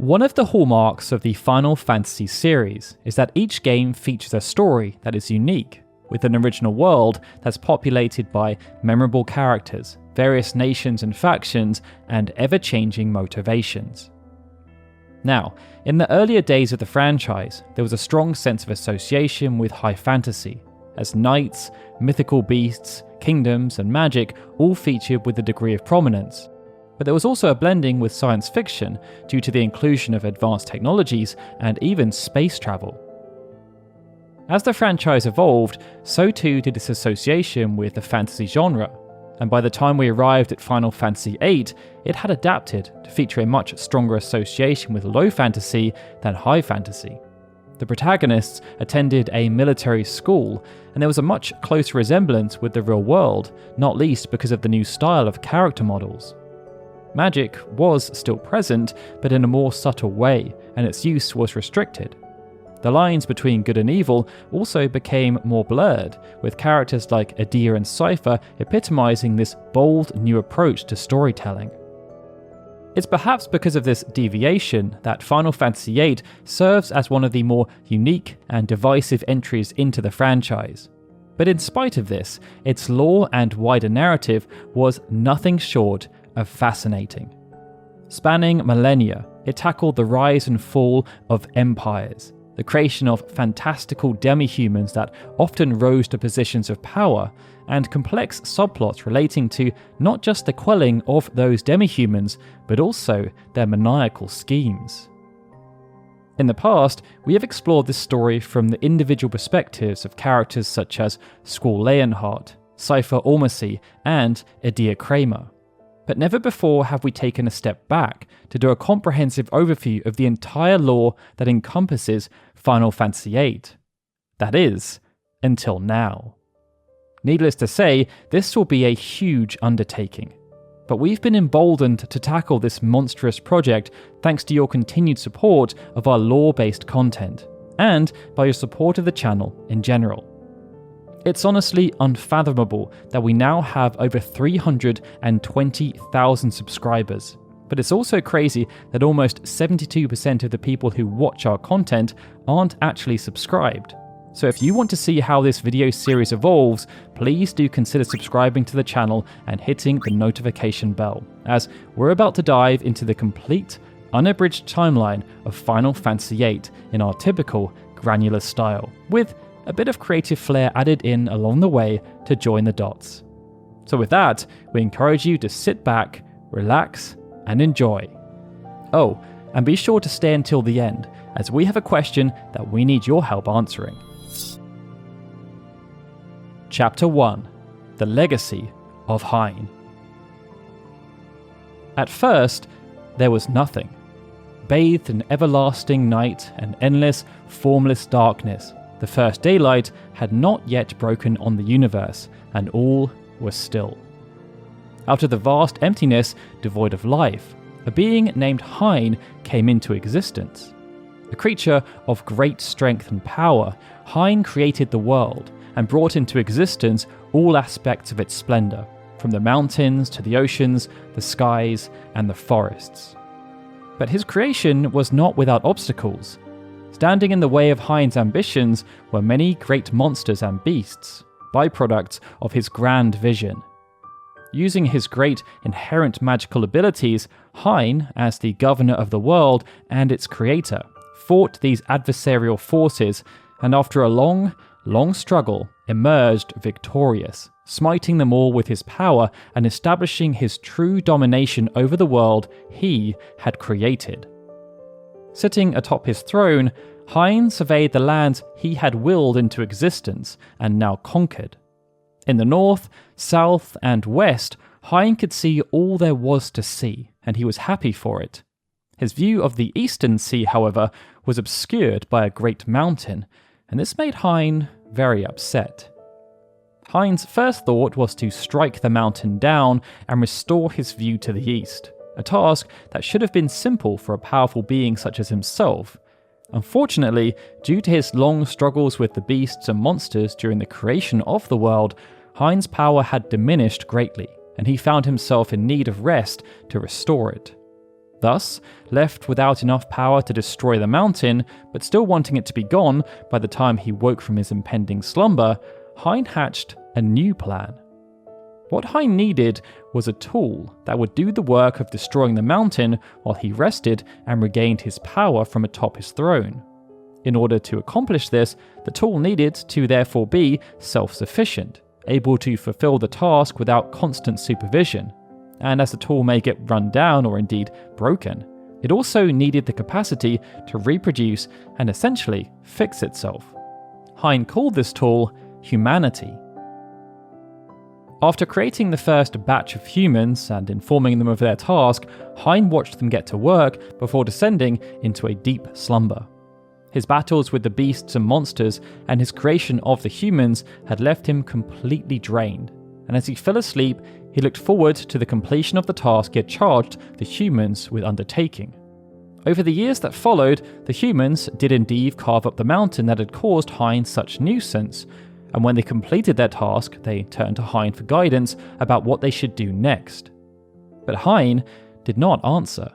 One of the hallmarks of the Final Fantasy series is that each game features a story that is unique, with an original world that's populated by memorable characters, various nations and factions, and ever-changing motivations. Now, in the earlier days of the franchise, there was a strong sense of association with high fantasy, as knights, mythical beasts, kingdoms, and magic all featured with a degree of prominence. But there was also a blending with science fiction due to the inclusion of advanced technologies and even space travel. As the franchise evolved, so too did its association with the fantasy genre, and by the time we arrived at Final Fantasy VIII, it had adapted to feature a much stronger association with low fantasy than high fantasy. The protagonists attended a military school, and there was a much closer resemblance with the real world, not least because of the new style of character models. Magic was still present, but in a more subtle way, and its use was restricted. The lines between good and evil also became more blurred, with characters like Adia and Cypher epitomizing this bold new approach to storytelling. It's perhaps because of this deviation that Final Fantasy VIII serves as one of the more unique and divisive entries into the franchise. But in spite of this, its lore and wider narrative was nothing short of fascinating. Spanning millennia, it tackled the rise and fall of empires, the creation of fantastical demi-humans that often rose to positions of power, and complex subplots relating to not just the quelling of those demi-humans, but also their maniacal schemes. In the past, we have explored this story from the individual perspectives of characters such as Squall Leonhardt, Cypher Ormsey, and Adia Kramer. But never before have we taken a step back to do a comprehensive overview of the entire lore that encompasses Final Fantasy VIII. That is, until now. Needless to say, this will be a huge undertaking. But we've been emboldened to tackle this monstrous project thanks to your continued support of our lore-based content, and by your support of the channel in general. It's honestly unfathomable that we now have over 320,000 subscribers, but it's also crazy that almost 72% of the people who watch our content aren't actually subscribed. So if you want to see how this video series evolves, please do consider subscribing to the channel and hitting the notification bell, as we're about to dive into the complete, unabridged timeline of Final Fantasy VIII in our typical granular style, with a bit of creative flair added in along the way to join the dots. So with that, we encourage you to sit back, relax, and enjoy. Oh, and be sure to stay until the end, as we have a question that we need your help answering. Chapter 1: The Legacy of Hyne. At first, there was nothing. Bathed in everlasting night and endless, formless darkness, the first daylight had not yet broken on the universe, and all was still. Out of the vast emptiness, devoid of life, a being named Hyne came into existence. A creature of great strength and power, Hyne created the world and brought into existence all aspects of its splendor, from the mountains to the oceans, the skies, and the forests. But his creation was not without obstacles. Standing in the way of Hyne's ambitions were many great monsters and beasts, byproducts of his grand vision. Using his great inherent magical abilities, Hyne, as the governor of the world and its creator, fought these adversarial forces, and after a long struggle, emerged victorious, smiting them all with his power and establishing his true domination over the world he had created. Sitting atop his throne, Hyne surveyed the lands he had willed into existence and now conquered. In the north, south, and west, Hyne could see all there was to see, and he was happy for it. His view of the eastern sea, however, was obscured by a great mountain, and this made Hyne very upset. Hyne's first thought was to strike the mountain down and restore his view to the east, a task that should have been simple for a powerful being such as himself. Unfortunately, due to his long struggles with the beasts and monsters during the creation of the world, Hyne's power had diminished greatly, and he found himself in need of rest to restore it. Thus, left without enough power to destroy the mountain, but still wanting it to be gone by the time he woke from his impending slumber, Hyne hatched a new plan. What Hyne needed was a tool that would do the work of destroying the mountain while he rested and regained his power from atop his throne. In order to accomplish this, the tool needed to therefore be self-sufficient, able to fulfill the task without constant supervision. And as the tool may get run down or indeed broken, it also needed the capacity to reproduce and essentially fix itself. Hyne called this tool humanity. After creating the first batch of humans and informing them of their task, Hyne watched them get to work before descending into a deep slumber. His battles with the beasts and monsters and his creation of the humans had left him completely drained, and as he fell asleep, he looked forward to the completion of the task he had charged the humans with undertaking. Over the years that followed, the humans did indeed carve up the mountain that had caused Hyne such nuisance, and when they completed their task, they turned to Hyne for guidance about what they should do next. But Hyne did not answer.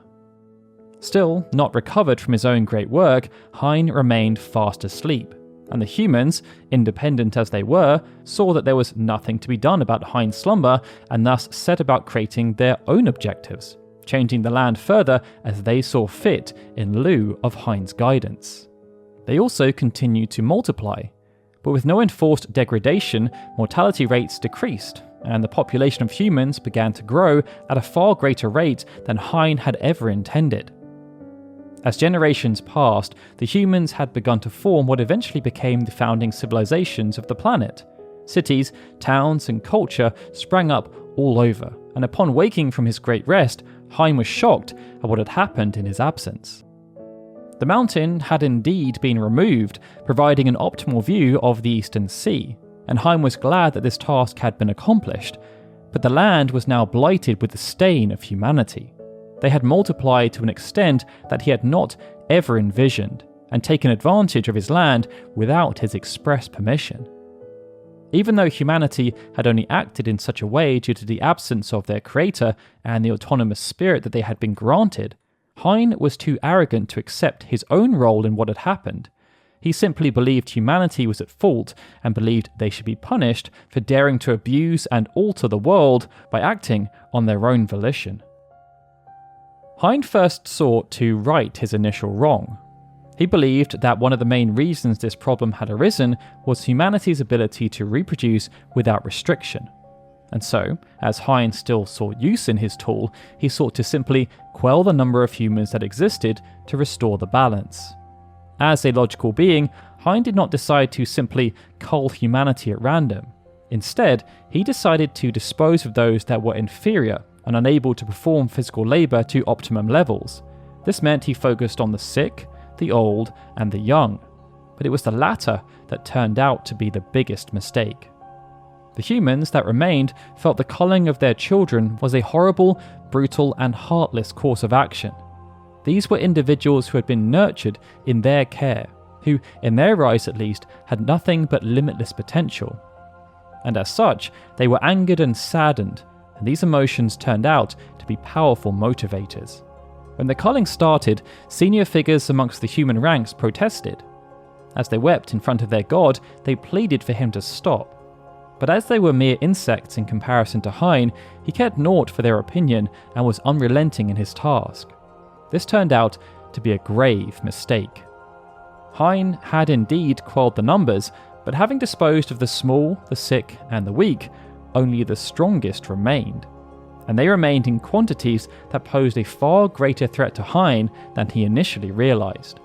Still, not recovered from his own great work, Hyne remained fast asleep, and the humans, independent as they were, saw that there was nothing to be done about Hyne's slumber and thus set about creating their own objectives, changing the land further as they saw fit in lieu of Hyne's guidance. They also continued to multiply, but with no enforced degradation, mortality rates decreased, and the population of humans began to grow at a far greater rate than Hyne had ever intended. As generations passed, the humans had begun to form what eventually became the founding civilizations of the planet. Cities, towns, and culture sprang up all over, and upon waking from his great rest, Hyne was shocked at what had happened in his absence. The mountain had indeed been removed, providing an optimal view of the Eastern Sea, and Hyne was glad that this task had been accomplished, but the land was now blighted with the stain of humanity. They had multiplied to an extent that he had not ever envisioned, and taken advantage of his land without his express permission. Even though humanity had only acted in such a way due to the absence of their creator and the autonomous spirit that they had been granted, Hyne was too arrogant to accept his own role in what had happened. He simply believed humanity was at fault and believed they should be punished for daring to abuse and alter the world by acting on their own volition. Hyne first sought to right his initial wrong. He believed that one of the main reasons this problem had arisen was humanity's ability to reproduce without restriction. And so, as Hyne still saw use in his tool, he sought to simply quell the number of humans that existed to restore the balance. As a logical being, Hyne did not decide to simply cull humanity at random. Instead, he decided to dispose of those that were inferior and unable to perform physical labour to optimum levels. This meant he focused on the sick, the old, and the young, but it was the latter that turned out to be the biggest mistake. The humans that remained felt the culling of their children was a horrible, brutal, and heartless course of action. These were individuals who had been nurtured in their care, who, in their eyes at least, had nothing but limitless potential. And as such, they were angered and saddened, and these emotions turned out to be powerful motivators. When the culling started, senior figures amongst the human ranks protested. As they wept in front of their god, they pleaded for him to stop. But as they were mere insects in comparison to Hyne, he cared naught for their opinion and was unrelenting in his task. This turned out to be a grave mistake. Hyne had indeed quelled the numbers, but having disposed of the small, the sick, and the weak, only the strongest remained, and they remained in quantities that posed a far greater threat to Hyne than he initially realised.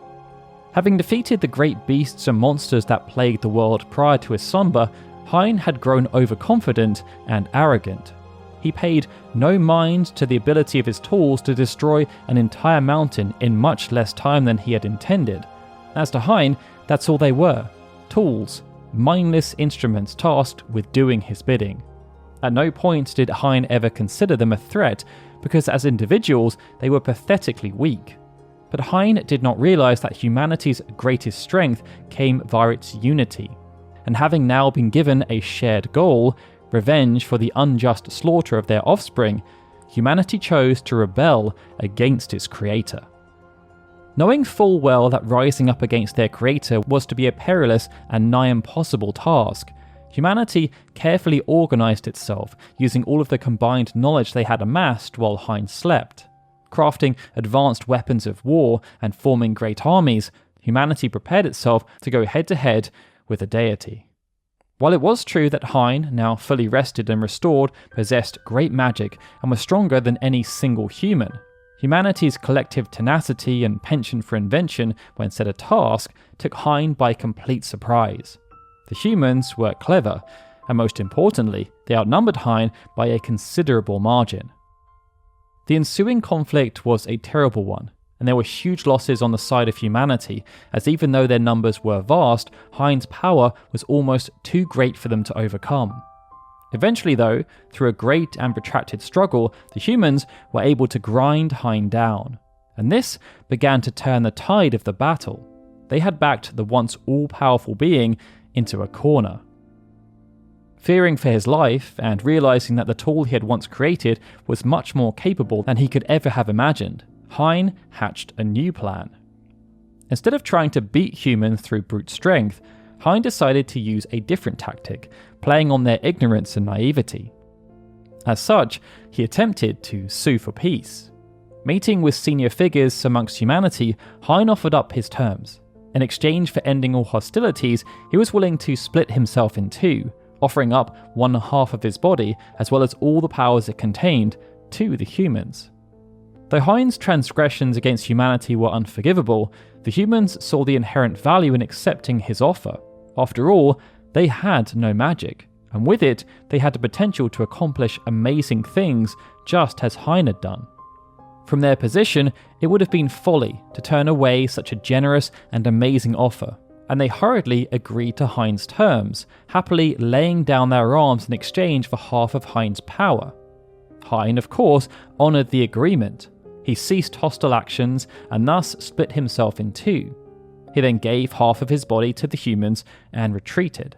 Having defeated the great beasts and monsters that plagued the world prior to his slumber, Hyne had grown overconfident and arrogant. He paid no mind to the ability of his tools to destroy an entire mountain in much less time than he had intended. As to Hyne, that's all they were: tools, mindless instruments tasked with doing his bidding. At no point did Hyne ever consider them a threat, because as individuals they were pathetically weak. But Hyne did not realise that humanity's greatest strength came via its unity, and having now been given a shared goal, revenge for the unjust slaughter of their offspring, humanity chose to rebel against its creator. Knowing full well that rising up against their creator was to be a perilous and nigh impossible task, humanity carefully organised itself using all of the combined knowledge they had amassed while Hyne slept. Crafting advanced weapons of war and forming great armies, humanity prepared itself to go head-to-head with a deity. While it was true that Hyne, now fully rested and restored, possessed great magic and was stronger than any single human, humanity's collective tenacity and penchant for invention when set a task took Hyne by complete surprise. The humans were clever, and most importantly, they outnumbered Hyne by a considerable margin. The ensuing conflict was a terrible one, and there were huge losses on the side of humanity, as even though their numbers were vast, Hyne's power was almost too great for them to overcome. Eventually though, through a great and protracted struggle, the humans were able to grind Hyne down, and this began to turn the tide of the battle. They had backed the once all-powerful being into a corner. Fearing for his life, and realising that the tool he had once created was much more capable than he could ever have imagined, Hyne hatched a new plan. Instead of trying to beat humans through brute strength, Hyne decided to use a different tactic, playing on their ignorance and naivety. As such, he attempted to sue for peace. Meeting with senior figures amongst humanity, Hyne offered up his terms. In exchange for ending all hostilities, he was willing to split himself in two, offering up one half of his body as well as all the powers it contained to the humans. Though Hyne's transgressions against humanity were unforgivable, the humans saw the inherent value in accepting his offer. After all, they had no magic, and with it, they had the potential to accomplish amazing things just as Hyne had done. From their position, it would have been folly to turn away such a generous and amazing offer, and they hurriedly agreed to Hyne's terms, happily laying down their arms in exchange for half of Hyne's power. Hyne, of course, honoured the agreement. He ceased hostile actions and thus split himself in two. He then gave half of his body to the humans and retreated.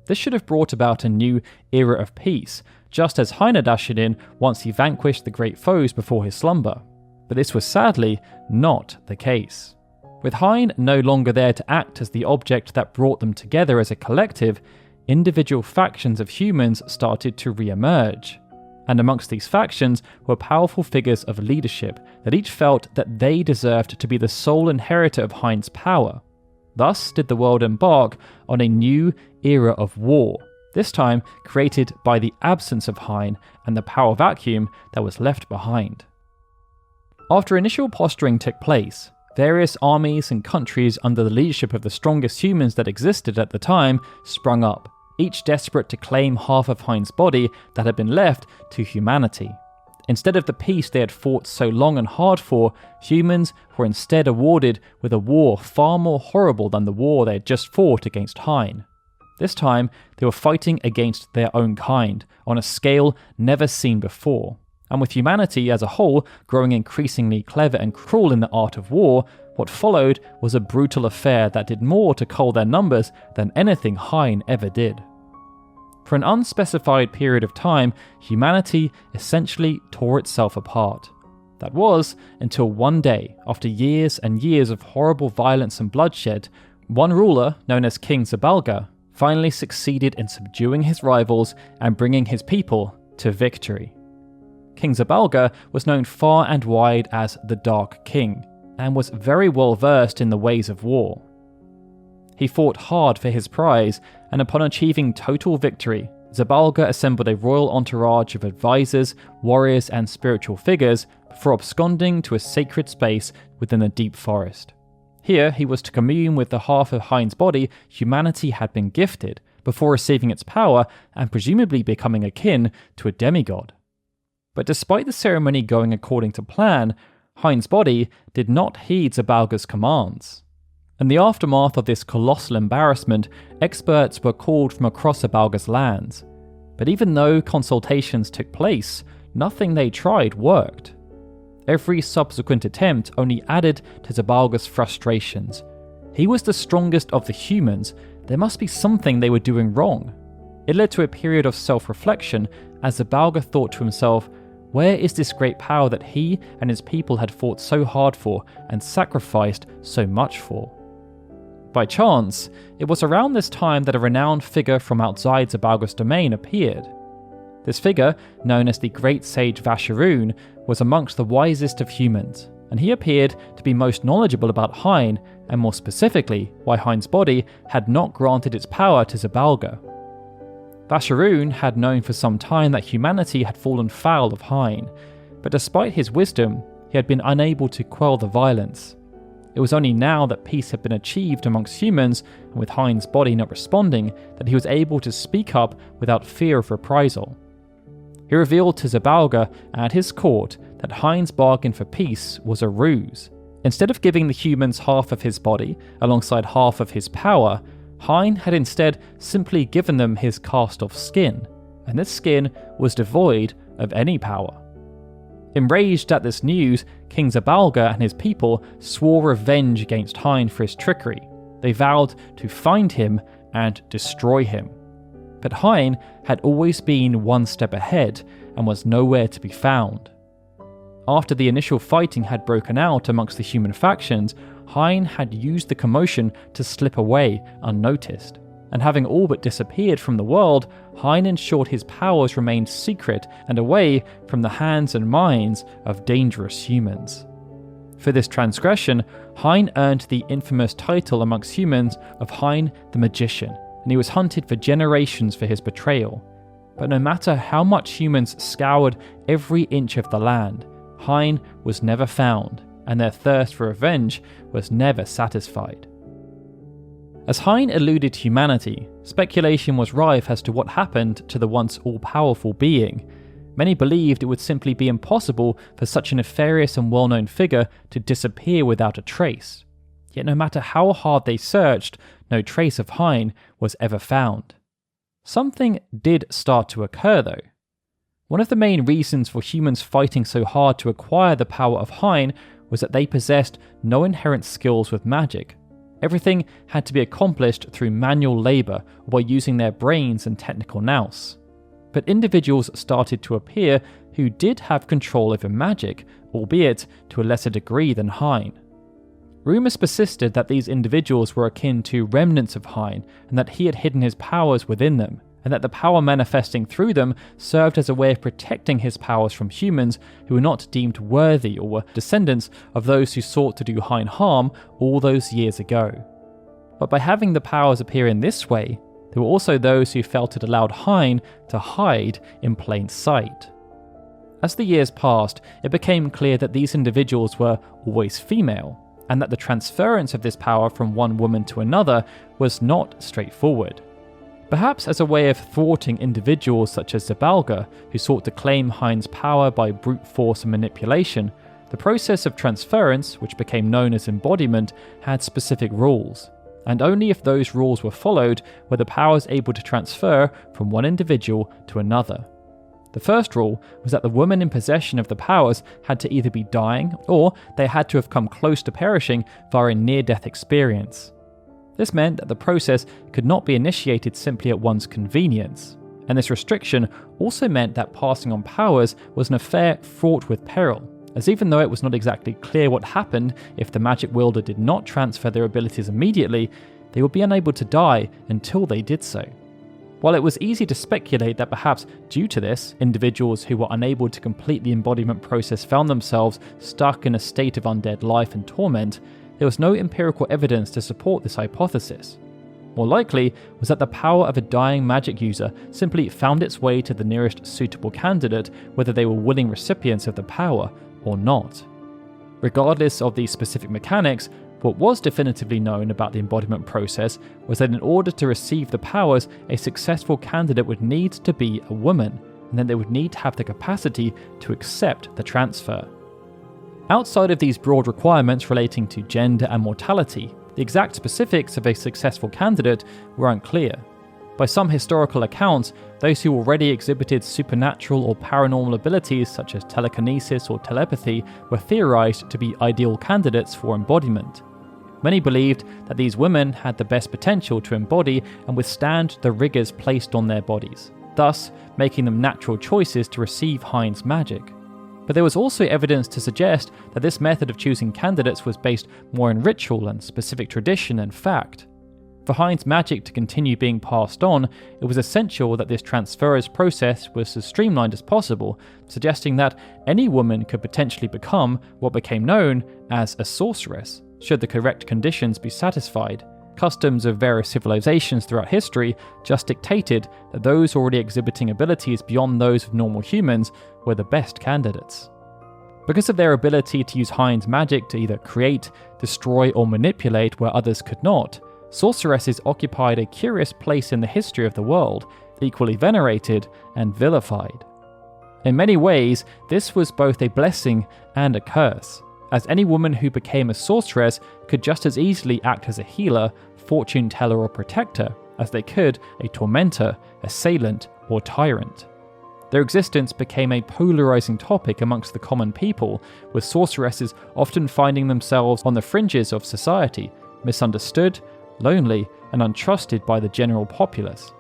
This should have brought about a new era of peace, just as Hyne had ushered in once he vanquished the great foes before his slumber. But this was sadly not the case. With Hyne no longer there to act as the object that brought them together as a collective, individual factions of humans started to re-emerge. And amongst these factions were powerful figures of leadership that each felt that they deserved to be the sole inheritor of Hyne's power. Thus did the world embark on a new era of war, this time created by the absence of Hyne and the power vacuum that was left behind. After initial posturing took place, various armies and countries under the leadership of the strongest humans that existed at the time sprung up, each desperate to claim half of Hyne's body that had been left to humanity. Instead of the peace they had fought so long and hard for, humans were instead awarded with a war far more horrible than the war they had just fought against Hyne. This time, they were fighting against their own kind, on a scale never seen before. And with humanity as a whole growing increasingly clever and cruel in the art of war, what followed was a brutal affair that did more to cull their numbers than anything Hyne ever did. For an unspecified period of time, humanity essentially tore itself apart. That was until one day, after years and years of horrible violence and bloodshed, one ruler, known as King Zabalga, finally succeeded in subduing his rivals and bringing his people to victory. King Zabalga was known far and wide as the Dark King, and was very well versed in the ways of war. He fought hard for his prize, and upon achieving total victory, Zabalga assembled a royal entourage of advisors, warriors, and spiritual figures before absconding to a sacred space within the deep forest. Here, he was to commune with the half of Hyne's body humanity had been gifted, before receiving its power and presumably becoming akin to a demigod. But despite the ceremony going according to plan, Hyne's body did not heed Zabalga's commands. In the aftermath of this colossal embarrassment, experts were called from across Zabalga's lands. But even though consultations took place, nothing they tried worked. Every subsequent attempt only added to Zabalga's frustrations. He was the strongest of the humans. There must be something they were doing wrong. It led to a period of self-reflection as Zabalga thought to himself, Where is this great power that he and his people had fought so hard for and sacrificed so much for? By chance, it was around this time that a renowned figure from outside Zabalga's domain appeared. This figure, known as the Great Sage Vasharoon, was amongst the wisest of humans, and he appeared to be most knowledgeable about Hyne, and more specifically, why Hyne's body had not granted its power to Zabalga. Vasharoon had known for some time that humanity had fallen foul of Hyne, but despite his wisdom, he had been unable to quell the violence. It was only now that peace had been achieved amongst humans, and with Hyne's body not responding, that he was able to speak up without fear of reprisal. He revealed to Zabalga and his court that Hyne's bargain for peace was a ruse. Instead of giving the humans half of his body alongside half of his power, Hyne had instead simply given them his cast-off skin, and this skin was devoid of any power. Enraged at this news, King Zabalga and his people swore revenge against Hyne for his trickery. They vowed to find him and destroy him. But Hyne had always been one step ahead and was nowhere to be found. After the initial fighting had broken out amongst the human factions, Hyne had used the commotion to slip away unnoticed, and having all but disappeared from the world, Hyne ensured his powers remained secret and away from the hands and minds of dangerous humans. For this transgression, Hyne earned the infamous title amongst humans of Hyne the Magician, and he was hunted for generations for his betrayal. But no matter how much humans scoured every inch of the land, Hyne was never found, and their thirst for revenge was never satisfied. As Hyne eluded humanity, speculation was rife as to what happened to the once all-powerful being. Many believed it would simply be impossible for such a nefarious and well-known figure to disappear without a trace. Yet no matter how hard they searched, no trace of Hyne was ever found. Something did start to occur though. One of the main reasons for humans fighting so hard to acquire the power of Hyne was that they possessed no inherent skills with magic. Everything had to be accomplished through manual labour or by using their brains and technical nous. But individuals started to appear who did have control over magic, albeit to a lesser degree than Hyne. Rumours persisted that these individuals were akin to remnants of Hyne, and that he had hidden his powers within them, and that the power manifesting through them served as a way of protecting his powers from humans who were not deemed worthy or were descendants of those who sought to do Hyne harm all those years ago. But by having the powers appear in this way, there were also those who felt it allowed Hyne to hide in plain sight. As the years passed, it became clear that these individuals were always female, and that the transference of this power from one woman to another was not straightforward. Perhaps as a way of thwarting individuals such as Zabalga, who sought to claim Hyne's power by brute force and manipulation, the process of transference, which became known as embodiment, had specific rules, and only if those rules were followed were the powers able to transfer from one individual to another. The first rule was that the woman in possession of the powers had to either be dying or they had to have come close to perishing via a near-death experience. This meant that the process could not be initiated simply at one's convenience, and this restriction also meant that passing on powers was an affair fraught with peril, as even though it was not exactly clear what happened if the magic wielder did not transfer their abilities immediately, they would be unable to die until they did so. While it was easy to speculate that perhaps due to this, individuals who were unable to complete the embodiment process found themselves stuck in a state of undead life and torment, there was no empirical evidence to support this hypothesis. More likely was that the power of a dying magic user simply found its way to the nearest suitable candidate, whether they were willing recipients of the power or not. Regardless of the specific mechanics, what was definitively known about the embodiment process was that in order to receive the powers, a successful candidate would need to be a woman, and then they would need to have the capacity to accept the transfer. Outside of these broad requirements relating to gender and mortality, the exact specifics of a successful candidate were unclear. By some historical accounts, those who already exhibited supernatural or paranormal abilities such as telekinesis or telepathy were theorized to be ideal candidates for embodiment. Many believed that these women had the best potential to embody and withstand the rigors placed on their bodies, thus making them natural choices to receive Hyne's magic. But there was also evidence to suggest that this method of choosing candidates was based more in ritual and specific tradition and fact. For Hyne's magic to continue being passed on, it was essential that this transference process was as streamlined as possible, suggesting that any woman could potentially become what became known as a sorceress, should the correct conditions be satisfied. Customs of various civilizations throughout history just dictated that those already exhibiting abilities beyond those of normal humans were the best candidates. Because of their ability to use Hyne's magic to either create, destroy, or manipulate where others could not, sorceresses occupied a curious place in the history of the world, equally venerated and vilified. In many ways, this was both a blessing and a curse, as any woman who became a sorceress could just as easily act as a healer, fortune teller, or protector as they could a tormentor, assailant, or tyrant. Their existence became a polarizing topic amongst the common people, with sorceresses often finding themselves on the fringes of society, misunderstood, lonely, and untrusted by the general populace.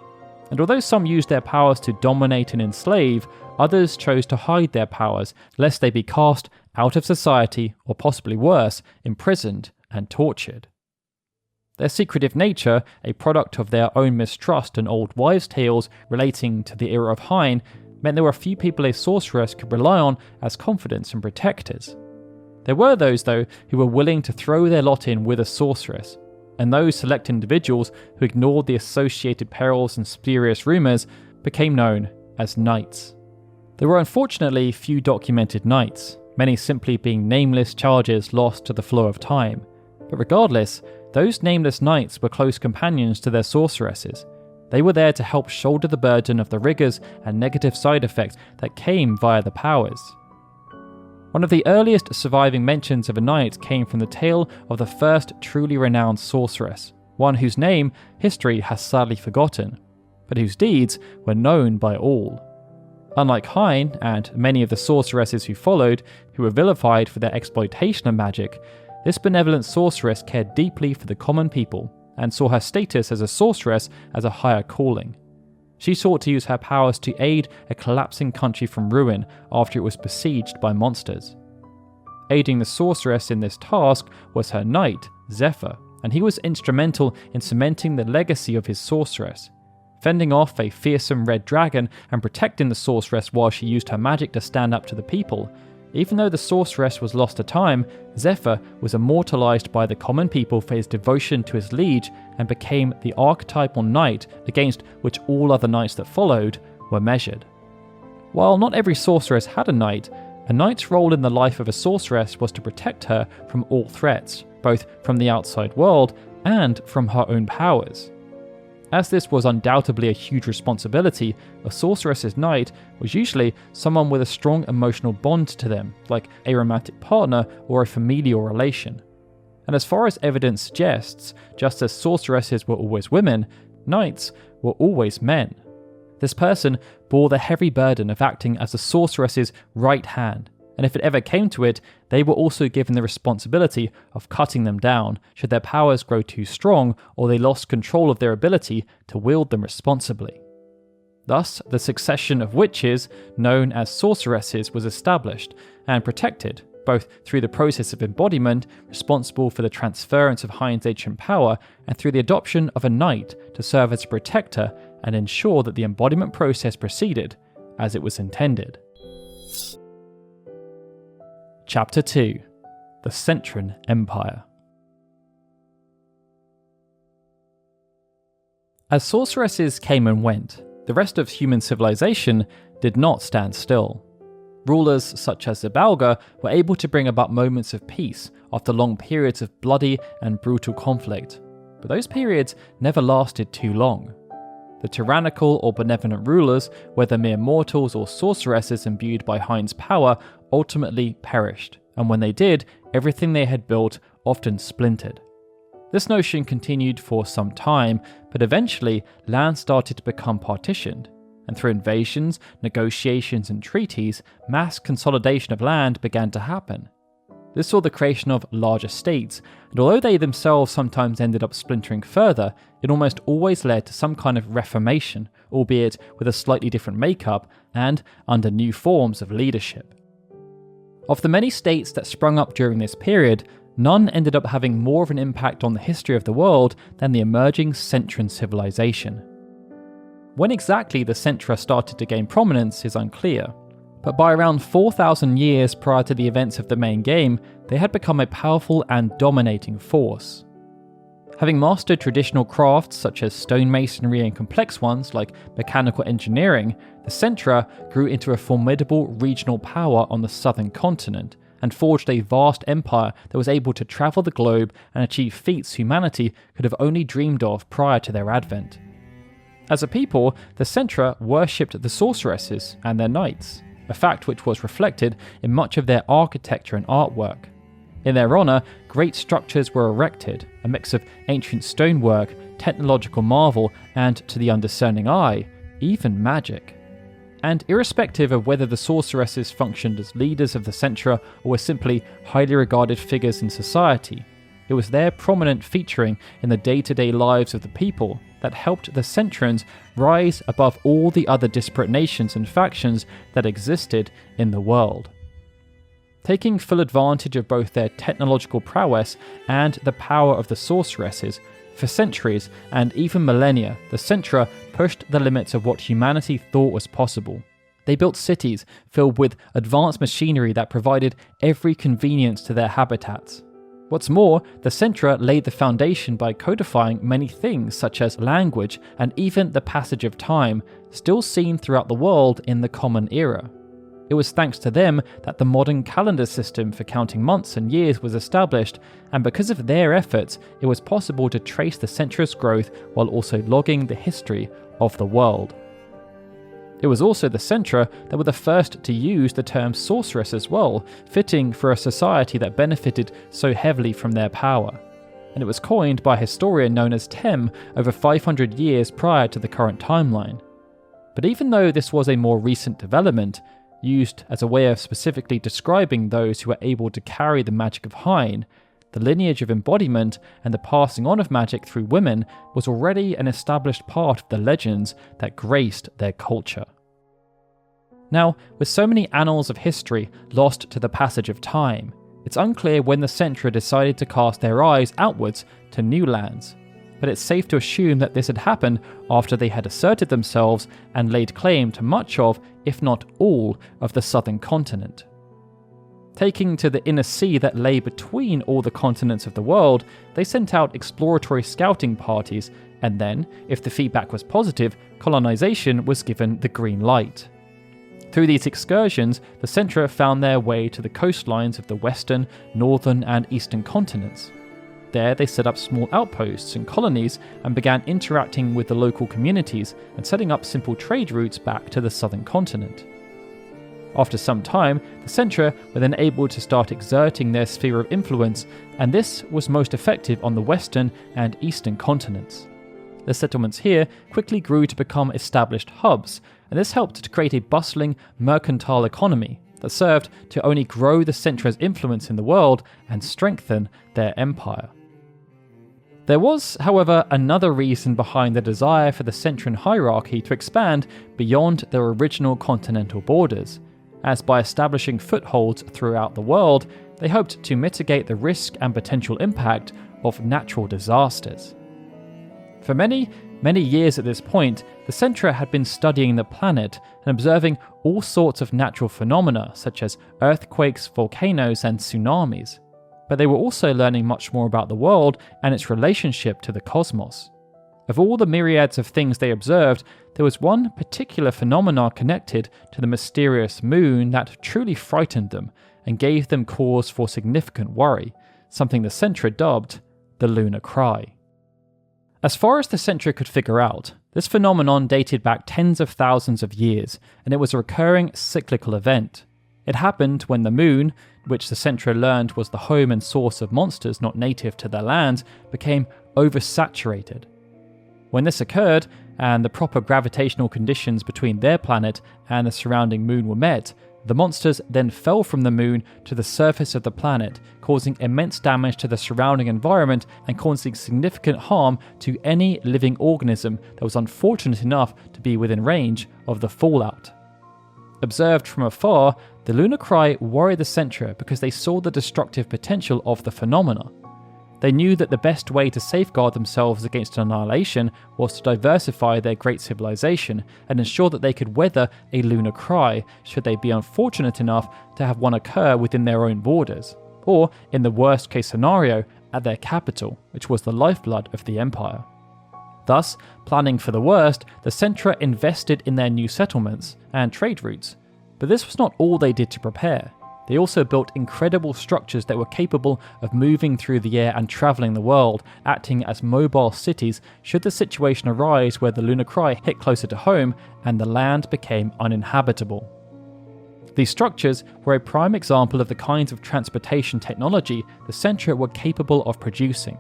And although some used their powers to dominate and enslave, others chose to hide their powers lest they be cast out of society, or possibly worse, imprisoned and tortured. Their secretive nature, a product of their own mistrust and old wives' tales relating to the era of Hyne, meant there were few people a sorceress could rely on as confidants and protectors. There were those, though, who were willing to throw their lot in with a sorceress, and those select individuals who ignored the associated perils and spurious rumours became known as knights. There were unfortunately few documented knights, many simply being nameless charges lost to the flow of time. But regardless, those nameless knights were close companions to their sorceresses. They were there to help shoulder the burden of the rigours and negative side effects that came via the powers. One of the earliest surviving mentions of a knight came from the tale of the first truly renowned sorceress, one whose name history has sadly forgotten, but whose deeds were known by all. Unlike Hyne and many of the sorceresses who followed, who were vilified for their exploitation of magic, this benevolent sorceress cared deeply for the common people and saw her status as a sorceress as a higher calling. She sought to use her powers to aid a collapsing country from ruin after it was besieged by monsters. Aiding the sorceress in this task was her knight, Zephyr, and he was instrumental in cementing the legacy of his sorceress, fending off a fearsome red dragon and protecting the sorceress while she used her magic to stand up to the people. Even though the sorceress was lost to time, Zephyr was immortalized by the common people for his devotion to his liege and became the archetypal knight against which all other knights that followed were measured. While not every sorceress had a knight's role in the life of a sorceress was to protect her from all threats, both from the outside world and from her own powers. As this was undoubtedly a huge responsibility, a sorceress's knight was usually someone with a strong emotional bond to them, like a romantic partner or a familial relation. And as far as evidence suggests, just as sorceresses were always women, knights were always men. This person bore the heavy burden of acting as the sorceress's right hand, and if it ever came to it, they were also given the responsibility of cutting them down should their powers grow too strong or they lost control of their ability to wield them responsibly. Thus, the succession of witches, known as sorceresses, was established and protected, both through the process of embodiment, responsible for the transference of Hyne's ancient power, and through the adoption of a knight to serve as a protector and ensure that the embodiment process proceeded as it was intended. Chapter 2: The Centran Empire. As sorceresses came and went, the rest of human civilization did not stand still. Rulers such as Zabalga were able to bring about moments of peace after long periods of bloody and brutal conflict, but those periods never lasted too long. The tyrannical or benevolent rulers, whether mere mortals or sorceresses imbued by Hyne's power, ultimately perished, and when they did, everything they had built often splintered. This notion continued for some time, but eventually land started to become partitioned, and through invasions, negotiations, and treaties, mass consolidation of land began to happen. This saw the creation of larger states, and although they themselves sometimes ended up splintering further, it almost always led to some kind of reformation, albeit with a slightly different makeup and under new forms of leadership. Of the many states that sprung up during this period, none ended up having more of an impact on the history of the world than the emerging Centran civilization. When exactly the Centra started to gain prominence is unclear, but by around 4,000 years prior to the events of the main game, they had become a powerful and dominating force. Having mastered traditional crafts such as stonemasonry and complex ones like mechanical engineering, the Centra grew into a formidable regional power on the southern continent, and forged a vast empire that was able to travel the globe and achieve feats humanity could have only dreamed of prior to their advent. As a people, the Centra worshipped the sorceresses and their knights, a fact which was reflected in much of their architecture and artwork. In their honour, great structures were erected, a mix of ancient stonework, technological marvel, and, to the undiscerning eye, even magic. And irrespective of whether the sorceresses functioned as leaders of the Centra or were simply highly regarded figures in society, it was their prominent featuring in the day-to-day lives of the people that helped the Centrans rise above all the other disparate nations and factions that existed in the world. Taking full advantage of both their technological prowess and the power of the sorceresses, for centuries and even millennia, the Centra pushed the limits of what humanity thought was possible. They built cities filled with advanced machinery that provided every convenience to their habitats. What's more, the Centra laid the foundation by codifying many things such as language and even the passage of time, still seen throughout the world in the Common Era. It was thanks to them that the modern calendar system for counting months and years was established, and because of their efforts, it was possible to trace the Centra's growth while also logging the history of the world. It was also the Centra that were the first to use the term sorceress as well, fitting for a society that benefited so heavily from their power. And it was coined by a historian known as Tem over 500 years prior to the current timeline. But even though this was a more recent development, used as a way of specifically describing those who were able to carry the magic of Hyne, the lineage of embodiment and the passing on of magic through women was already an established part of the legends that graced their culture. Now, with so many annals of history lost to the passage of time, it's unclear when the Centra decided to cast their eyes outwards to new lands, but it's safe to assume that this had happened after they had asserted themselves and laid claim to much of, if not all, of the southern continent. Taking to the inner sea that lay between all the continents of the world, they sent out exploratory scouting parties, and then, if the feedback was positive, colonization was given the green light. Through these excursions, the Centra found their way to the coastlines of the western, northern, and eastern continents. There, they set up small outposts and colonies and began interacting with the local communities and setting up simple trade routes back to the southern continent. After some time, the Centra were then able to start exerting their sphere of influence, and this was most effective on the western and eastern continents. The settlements here quickly grew to become established hubs, and this helped to create a bustling mercantile economy that served to only grow the Centra's influence in the world and strengthen their empire. There was, however, another reason behind the desire for the Centran hierarchy to expand beyond their original continental borders, as by establishing footholds throughout the world, they hoped to mitigate the risk and potential impact of natural disasters. For many years at this point, the Centra had been studying the planet and observing all sorts of natural phenomena such as earthquakes, volcanoes, and tsunamis. But they were also learning much more about the world and its relationship to the cosmos. Of all the myriads of things they observed, there was one particular phenomenon connected to the mysterious moon that truly frightened them and gave them cause for significant worry, something the Centra dubbed the lunar cry. As far as the Centra could figure out, this phenomenon dated back tens of thousands of years, and it was a recurring cyclical event. It happened when the moon, which the Centra learned was the home and source of monsters not native to their lands, became oversaturated. When this occurred, and the proper gravitational conditions between their planet and the surrounding moon were met, the monsters then fell from the moon to the surface of the planet, causing immense damage to the surrounding environment and causing significant harm to any living organism that was unfortunate enough to be within range of the fallout. Observed from afar, the lunar cry worried the Centra because they saw the destructive potential of the phenomena. They knew that the best way to safeguard themselves against annihilation was to diversify their great civilization and ensure that they could weather a lunar cry should they be unfortunate enough to have one occur within their own borders, or, in the worst case scenario, at their capital, which was the lifeblood of the empire. Thus, planning for the worst, the Centra invested in their new settlements and trade routes. But this was not all they did to prepare. They also built incredible structures that were capable of moving through the air and travelling the world, acting as mobile cities should the situation arise where the lunar cry hit closer to home and the land became uninhabitable. These structures were a prime example of the kinds of transportation technology the Centra were capable of producing,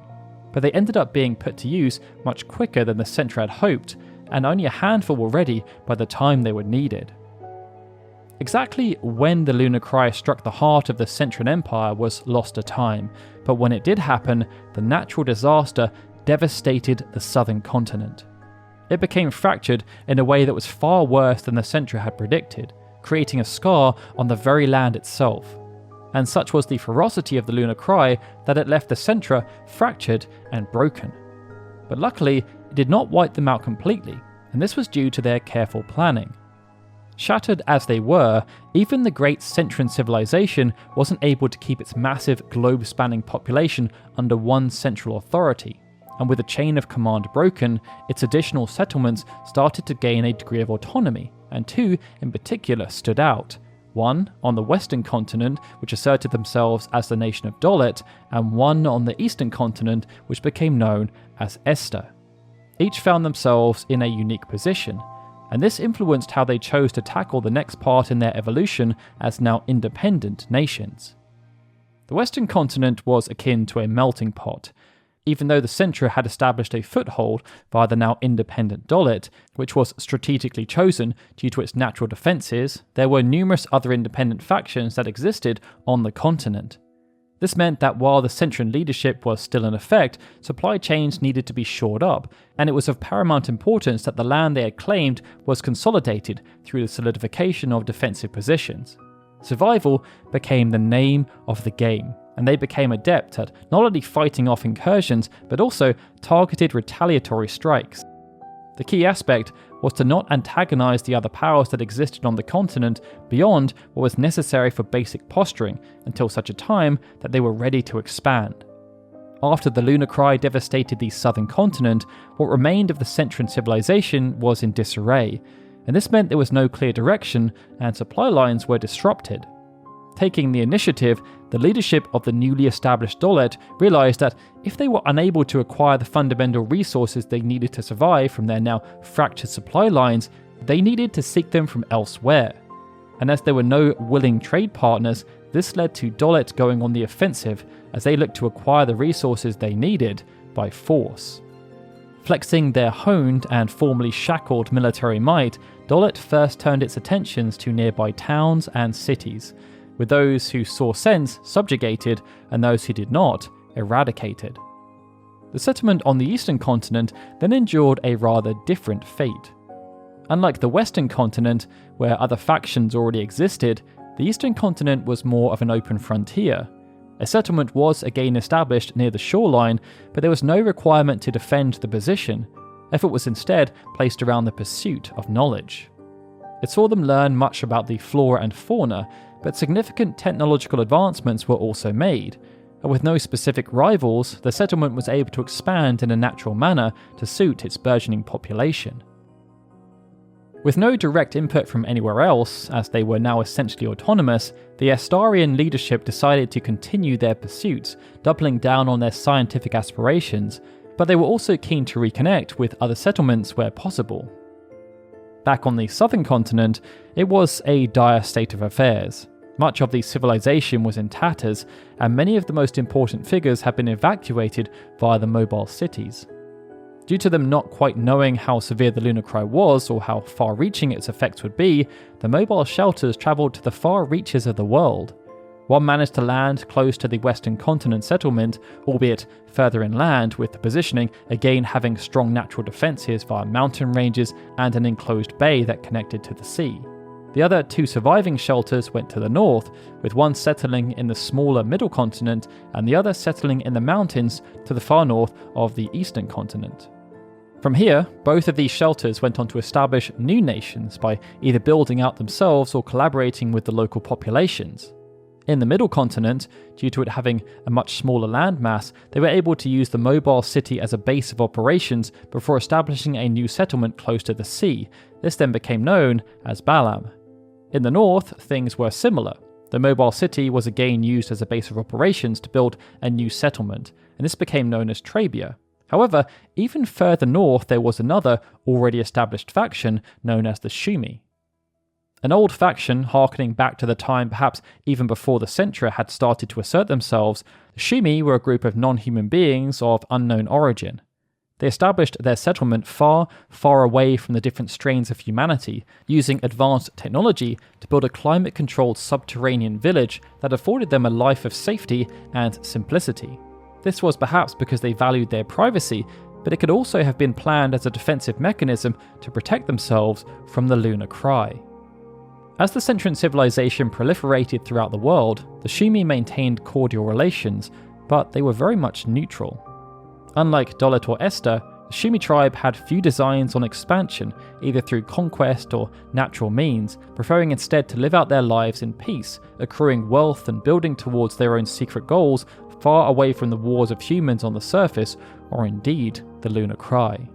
but they ended up being put to use much quicker than the Centra had hoped, and only a handful were ready by the time they were needed. Exactly when the lunar cry struck the heart of the Centran Empire was lost to time, but when it did happen, the natural disaster devastated the southern continent. It became fractured in a way that was far worse than the Centra had predicted, creating a scar on the very land itself. And such was the ferocity of the lunar cry that it left the Centra fractured and broken. But luckily, it did not wipe them out completely, and this was due to their careful planning. Shattered as they were, even the great Centran civilization wasn't able to keep its massive globe-spanning population under one central authority, and with the chain of command broken, its additional settlements started to gain a degree of autonomy, and two in particular stood out. One on the western continent, which asserted themselves as the nation of Dolet, and one on the eastern continent, which became known as Esther. Each found themselves in a unique position, and this influenced how they chose to tackle the next part in their evolution as now independent nations. The western continent was akin to a melting pot. Even though the Centra had established a foothold via the now independent Dolet, which was strategically chosen due to its natural defences, there were numerous other independent factions that existed on the continent. This meant that while the Centran leadership was still in effect, supply chains needed to be shored up, and it was of paramount importance that the land they had claimed was consolidated through the solidification of defensive positions. Survival became the name of the game, and they became adept at not only fighting off incursions, but also targeted retaliatory strikes. The key aspect was to not antagonize the other powers that existed on the continent beyond what was necessary for basic posturing until such a time that they were ready to expand. After the lunar cry devastated the southern continent, what remained of the Centran civilization was in disarray, and this meant there was no clear direction and supply lines were disrupted. Taking the initiative, the leadership of the newly established Dolet realized that if they were unable to acquire the fundamental resources they needed to survive from their now fractured supply lines, they needed to seek them from elsewhere. And as there were no willing trade partners, this led to Dolet going on the offensive as they looked to acquire the resources they needed by force. Flexing their honed and formerly shackled military might, Dolet first turned its attentions to nearby towns and cities, with those who saw sense subjugated and those who did not eradicated. The settlement on the eastern continent then endured a rather different fate. Unlike the western continent, where other factions already existed, the eastern continent was more of an open frontier. A settlement was again established near the shoreline, but there was no requirement to defend the position. Effort was instead placed around the pursuit of knowledge. It saw them learn much about the flora and fauna, but significant technological advancements were also made, and with no specific rivals, the settlement was able to expand in a natural manner to suit its burgeoning population. With no direct input from anywhere else, as they were now essentially autonomous, the Astarian leadership decided to continue their pursuits, doubling down on their scientific aspirations, but they were also keen to reconnect with other settlements where possible. Back on the southern continent, it was a dire state of affairs. Much of the civilization was in tatters, and many of the most important figures had been evacuated via the mobile cities. Due to them not quite knowing how severe the lunar cry was or how far-reaching its effects would be, the mobile shelters travelled to the far reaches of the world. One managed to land close to the western continent settlement, albeit further inland, with the positioning again having strong natural defences via mountain ranges and an enclosed bay that connected to the sea. The other 2 surviving shelters went to the north, with one settling in the smaller middle continent and the other settling in the mountains to the far north of the eastern continent. From here, both of these shelters went on to establish new nations by either building out themselves or collaborating with the local populations. In the middle continent, due to it having a much smaller landmass, they were able to use the mobile city as a base of operations before establishing a new settlement close to the sea. This then became known as Balam. In the north, things were similar. The mobile city was again used as a base of operations to build a new settlement, and this became known as Trabia. However, even further north there was another already established faction known as the Shumi. An old faction harkening back to the time perhaps even before the Centra had started to assert themselves, the Shumi were a group of non-human beings of unknown origin. They established their settlement far, far away from the different strains of humanity, using advanced technology to build a climate-controlled subterranean village that afforded them a life of safety and simplicity. This was perhaps because they valued their privacy, but it could also have been planned as a defensive mechanism to protect themselves from the lunar cry. As the Centran civilization proliferated throughout the world, the Shumi maintained cordial relations, but they were very much neutral. Unlike Dolet or Esther, the Shumi tribe had few designs on expansion, either through conquest or natural means, preferring instead to live out their lives in peace, accruing wealth and building towards their own secret goals far away from the wars of humans on the surface, or indeed the lunar cry.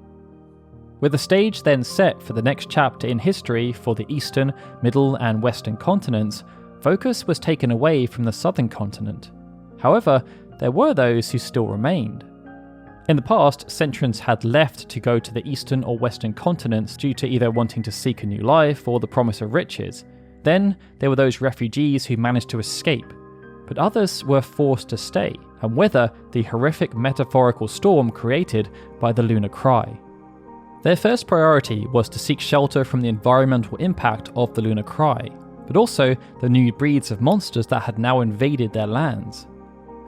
With the stage then set for the next chapter in history for the eastern, middle and western continents, focus was taken away from the southern continent. However, there were those who still remained. In the past, Centrans had left to go to the eastern or western continents due to either wanting to seek a new life or the promise of riches. Then there were those refugees who managed to escape, but others were forced to stay and weather the horrific metaphorical storm created by the lunar cry. Their first priority was to seek shelter from the environmental impact of the lunar cry, but also the new breeds of monsters that had now invaded their lands.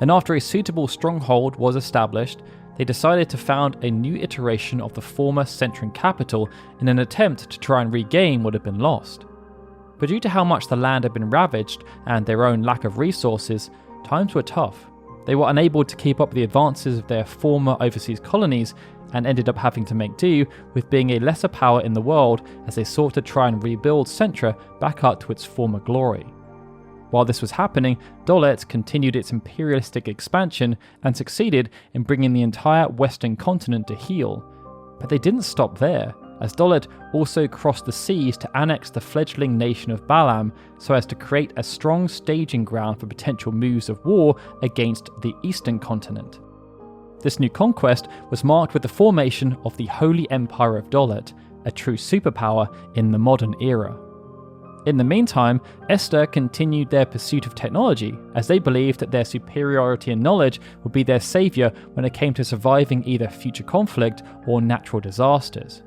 And after a suitable stronghold was established, they decided to found a new iteration of the former Centran capital in an attempt to try and regain what had been lost. But due to how much the land had been ravaged and their own lack of resources, times were tough. They were unable to keep up with the advances of their former overseas colonies and ended up having to make do with being a lesser power in the world as they sought to try and rebuild Centra back up to its former glory. While this was happening, Dolet continued its imperialistic expansion and succeeded in bringing the entire western continent to heel. But they didn't stop there, as Dolet also crossed the seas to annex the fledgling nation of Balam so as to create a strong staging ground for potential moves of war against the eastern continent. This new conquest was marked with the formation of the Holy Empire of Dolet, a true superpower in the modern era. In the meantime, Esther continued their pursuit of technology, as they believed that their superiority in knowledge would be their saviour when it came to surviving either future conflict or natural disasters.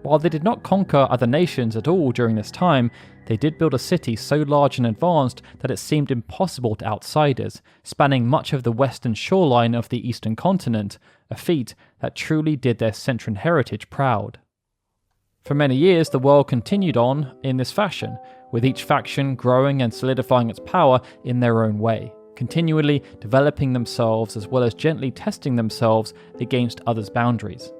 While they did not conquer other nations at all during this time, they did build a city so large and advanced that it seemed impossible to outsiders, spanning much of the western shoreline of the eastern continent, a feat that truly did their Centran heritage proud. For many years, the world continued on in this fashion, with each faction growing and solidifying its power in their own way, continually developing themselves as well as gently testing themselves against others' boundaries.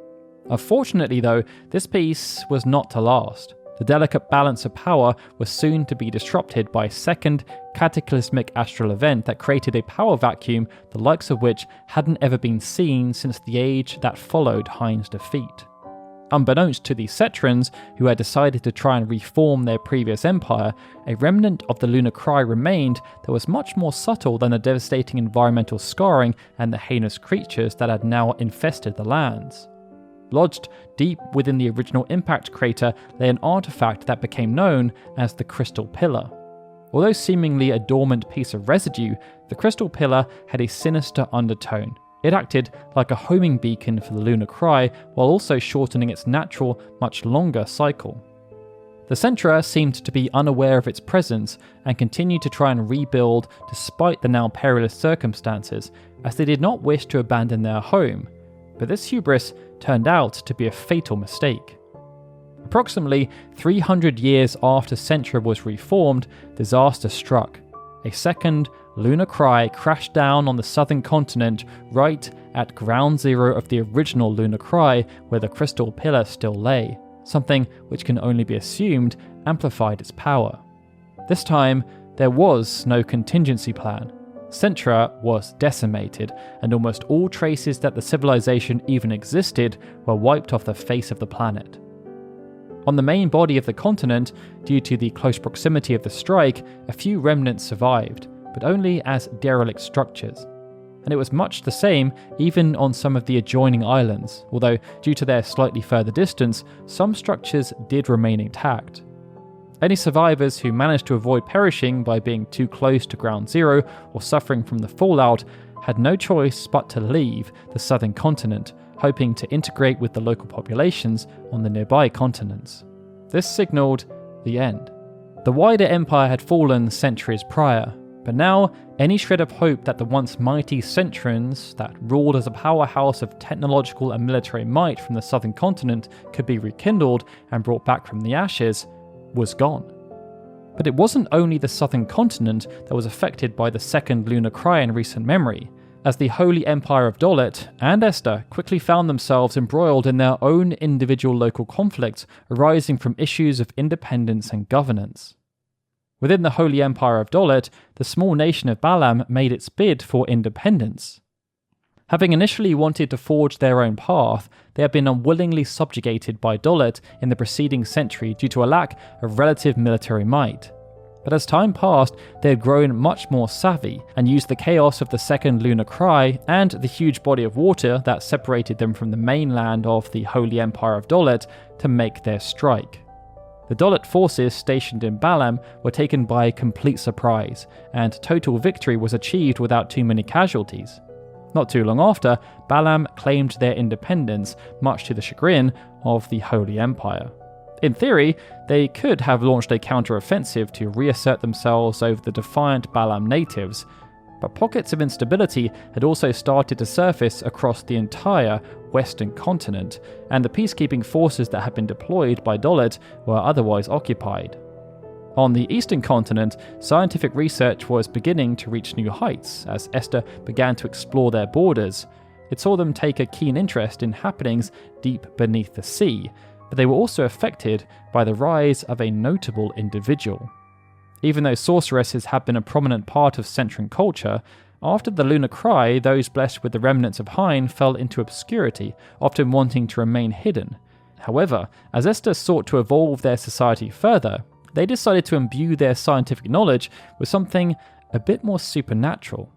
Unfortunately though, this peace was not to last. The delicate balance of power was soon to be disrupted by a second cataclysmic astral event that created a power vacuum the likes of which hadn't ever been seen since the age that followed Hyne's defeat. Unbeknownst to the Centrans, who had decided to try and reform their previous empire, a remnant of the lunar cry remained that was much more subtle than the devastating environmental scarring and the heinous creatures that had now infested the lands. Lodged deep within the original impact crater lay an artifact that became known as the Crystal Pillar. Although seemingly a dormant piece of residue, the Crystal Pillar had a sinister undertone. It acted like a homing beacon for the lunar cry while also shortening its natural, much longer cycle. The Centra seemed to be unaware of its presence and continued to try and rebuild despite the now perilous circumstances, as they did not wish to abandon their home. But this hubris turned out to be a fatal mistake. Approximately 300 years after Centra was reformed, disaster struck. A second lunar cry crashed down on the southern continent right at ground zero of the original lunar cry where the crystal pillar still lay, something which can only be assumed amplified its power. This time, there was no contingency plan. Centra was decimated, and almost all traces that the civilization even existed were wiped off the face of the planet. On the main body of the continent, due to the close proximity of the strike, a few remnants survived, but only as derelict structures. And it was much the same even on some of the adjoining islands, although due to their slightly further distance, some structures did remain intact. Any survivors who managed to avoid perishing by being too close to ground zero or suffering from the fallout had no choice but to leave the southern continent, hoping to integrate with the local populations on the nearby continents. This signalled the end. The wider empire had fallen centuries prior, but now any shred of hope that the once mighty Centrans that ruled as a powerhouse of technological and military might from the southern continent could be rekindled and brought back from the ashes was gone. But it wasn't only the southern continent that was affected by the second lunar cry in recent memory, as the Holy Empire of Dolet and Esther quickly found themselves embroiled in their own individual local conflicts arising from issues of independence and governance. Within the Holy Empire of Dolet, the small nation of Balam made its bid for independence. Having initially wanted to forge their own path, they had been unwillingly subjugated by Dolet in the preceding century due to a lack of relative military might. But as time passed, they had grown much more savvy and used the chaos of the second lunar cry and the huge body of water that separated them from the mainland of the Holy Empire of Dolet to make their strike. The Dolet forces stationed in Balam were taken by complete surprise, and total victory was achieved without too many casualties. Not too long after, Balam claimed their independence, much to the chagrin of the Holy Empire. In theory, they could have launched a counter-offensive to reassert themselves over the defiant Balam natives, but pockets of instability had also started to surface across the entire western continent, and the peacekeeping forces that had been deployed by Dolet were otherwise occupied. On the eastern continent, scientific research was beginning to reach new heights as Esther began to explore their borders. It saw them take a keen interest in happenings deep beneath the sea, but they were also affected by the rise of a notable individual. Even though sorceresses had been a prominent part of Centran culture, after the lunar cry, those blessed with the remnants of Hyne fell into obscurity, often wanting to remain hidden. However, as Esther sought to evolve their society further, they decided to imbue their scientific knowledge with something a bit more supernatural.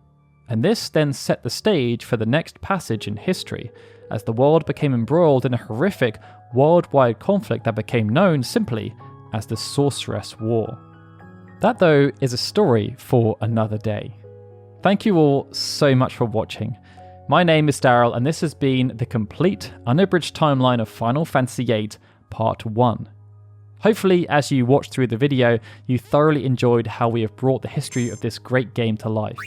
And this then set the stage for the next passage in history, as the world became embroiled in a horrific, worldwide conflict that became known simply as the Sorceress War. That, though, is a story for another day. Thank you all so much for watching. My name is Darryl, and this has been the complete, unabridged timeline of Final Fantasy VIII Part 1. Hopefully, as you watched through the video, you thoroughly enjoyed how we have brought the history of this great game to life.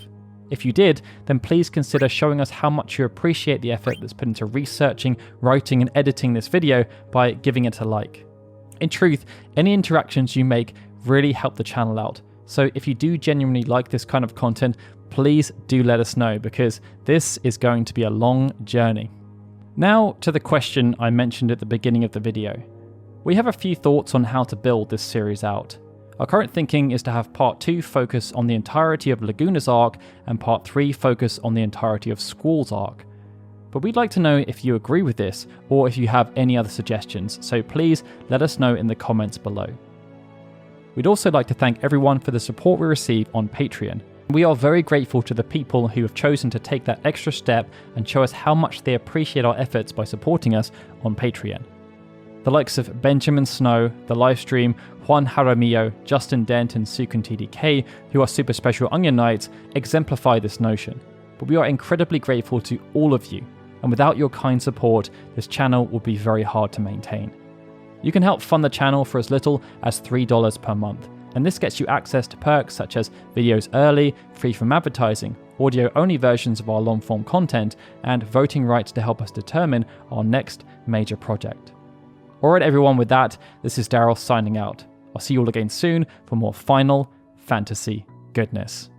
If you did, then please consider showing us how much you appreciate the effort that's put into researching, writing, and editing this video by giving it a like. In truth, any interactions you make really help the channel out, so if you do genuinely like this kind of content, please do let us know, because this is going to be a long journey. Now to the question I mentioned at the beginning of the video. We have a few thoughts on how to build this series out. Our current thinking is to have Part 2 focus on the entirety of Laguna's arc, and Part 3 focus on the entirety of Squall's arc. But we'd like to know if you agree with this, or if you have any other suggestions, so please let us know in the comments below. We'd also like to thank everyone for the support we receive on Patreon. We are very grateful to the people who have chosen to take that extra step and show us how much they appreciate our efforts by supporting us on Patreon. The likes of Benjamin Snow, The Livestream, Juan Jaramillo, Justin Dent, and Sukun TDK, who are super special Onion Knights, exemplify this notion. But we are incredibly grateful to all of you, and without your kind support, this channel would be very hard to maintain. You can help fund the channel for as little as $3 per month, and this gets you access to perks such as videos early, free from advertising, audio-only versions of our long-form content, and voting rights to help us determine our next major project. Alright everyone, with that, this is Darryl signing out. I'll see you all again soon for more Final Fantasy goodness.